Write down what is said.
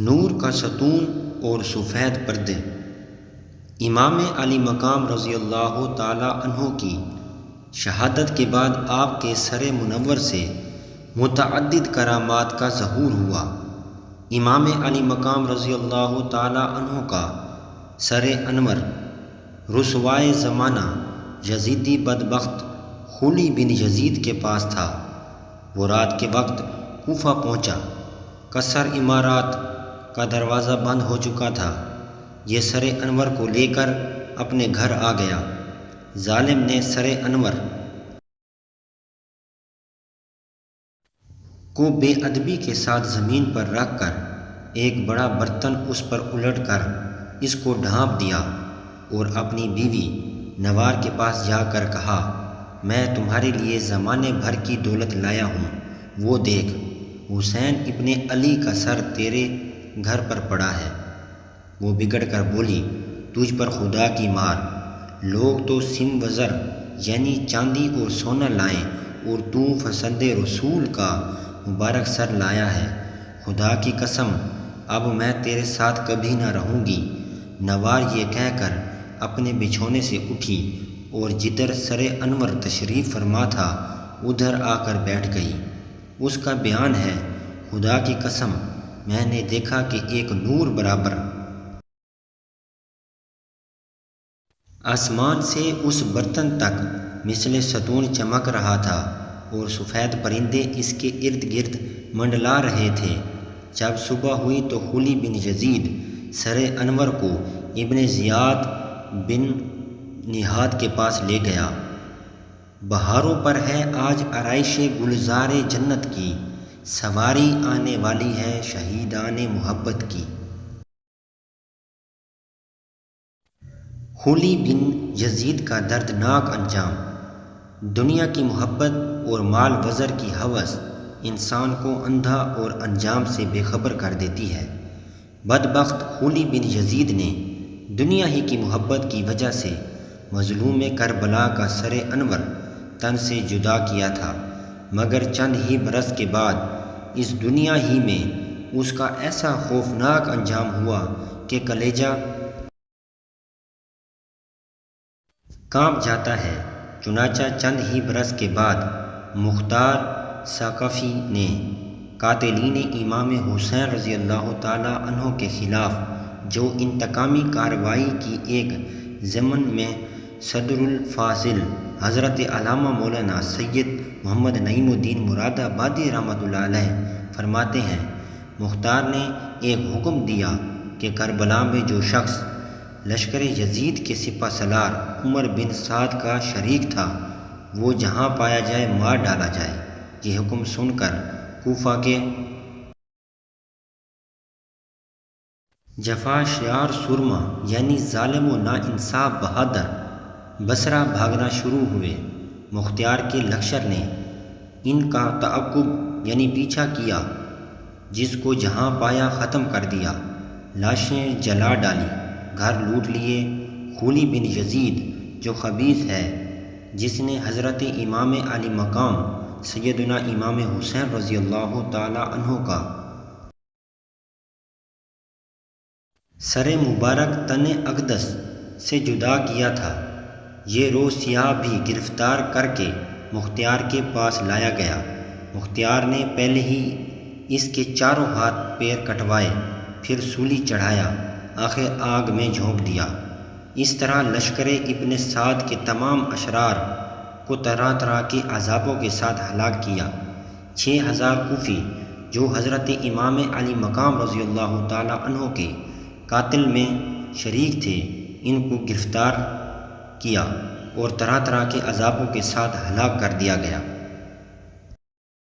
نور کا ستون اور سفید پردے۔ امام علی مقام رضی اللہ تعالی عنہ کی شہادت کے بعد آپ کے سر منور سے متعدد کرامات کا ظہور ہوا۔ امام علی مقام رضی اللہ تعالی عنہ کا سر انور رسوائے زمانہ یزیدی بدبخت خولی بن یزید کے پاس تھا۔ وہ رات کے وقت کوفہ پہنچا۔ قصر امارات کا دروازہ بند ہو چکا تھا۔ یہ سر انور کو لے کر اپنے گھر آ گیا۔ ظالم نے سر انور کو بے ادبی کے ساتھ زمین پر رکھ کر ایک بڑا برتن اس پر الٹ کر اس کو ڈھانپ دیا اور اپنی بیوی نوار کے پاس جا کر کہا، میں تمہارے لیے زمانے بھر کی دولت لایا ہوں، وہ دیکھ، حسین ابن علی کا سر تیرے گھر پر پڑا ہے۔ وہ بگڑ کر بولی، تجھ پر خدا کی مار، لوگ تو سم وزر یعنی چاندی اور سونا لائیں اور تو فرزند رسول کا مبارک سر لایا ہے، خدا کی قسم اب میں تیرے ساتھ کبھی نہ رہوں گی۔ نوار یہ کہہ کر اپنے بچھونے سے اٹھی اور جدھر سر انور تشریف فرما تھا ادھر آ کر بیٹھ گئی۔ اس کا بیان ہے، خدا کی قسم میں نے دیکھا کہ ایک نور برابر آسمان سے اس برتن تک مثل ستون چمک رہا تھا اور سفید پرندے اس کے ارد گرد منڈلا رہے تھے۔ جب صبح ہوئی تو خولی بن یزید سر انور کو ابن زیاد بن نہاد کے پاس لے گیا۔ بہاروں پر ہے آج آرائش گلزار جنت کی، سواری آنے والی ہے شہیدان محبت کی۔ خولی بن یزید کا دردناک انجام۔ دنیا کی محبت اور مال وزر کی ہوس انسان کو اندھا اور انجام سے بے خبر کر دیتی ہے۔ بدبخت خولی بن یزید نے دنیا ہی کی محبت کی وجہ سے مظلوم کربلا کا سر انور تن سے جدا کیا تھا، مگر چند ہی برس کے بعد اس دنیا ہی میں اس کا ایسا خوفناک انجام ہوا کہ کلیجہ کانپ جاتا ہے۔ چنانچہ چند ہی برس کے بعد مختار ثقفی نے قاتلین امام حسین رضی اللہ تعالی عنہ کے خلاف جو انتقامی کارروائی کی، ایک ضمن میں صدر الفاضل حضرت علامہ مولانا سید محمد نعیم الدین مراد آبادی رحمۃ اللہ علیہ فرماتے ہیں، مختار نے ایک حکم دیا کہ کربلا میں جو شخص لشکر یزید کے سپہ سالار عمر بن سعد کا شریک تھا وہ جہاں پایا جائے مار ڈالا جائے۔ یہ حکم سن کر کوفہ کے جفا شیار سرما یعنی ظالم و ناانصاف بہادر بصرہ بھاگنا شروع ہوئے۔ مختار کے لشکر نے ان کا تعقب یعنی پیچھا کیا، جس کو جہاں پایا ختم کر دیا، لاشیں جلا ڈالی، گھر لوٹ لیے۔ خولی بن یزید جو خبیث ہے، جس نے حضرت امام علی مقام سیدنا امام حسین رضی اللہ تعالی عنہ کا سر مبارک تن اقدس سے جدا کیا تھا، یہ روز سیاہ بھی گرفتار کر کے مختار کے پاس لایا گیا۔ مختار نے پہلے ہی اس کے چاروں ہاتھ پیر کٹوائے، پھر سولی چڑھایا، آخر آگ میں جھونک دیا۔ اس طرح لشکر ابن سعد کے تمام اشرار کو طرح طرح کے عذابوں کے ساتھ ہلاک کیا۔ 6000 کوفی جو حضرت امام علی مقام رضی اللہ تعالی عنہ کے قاتل میں شریک تھے، ان کو گرفتار کیا اور طرح طرح کے عذابوں کے ساتھ ہلاک کر دیا گیا۔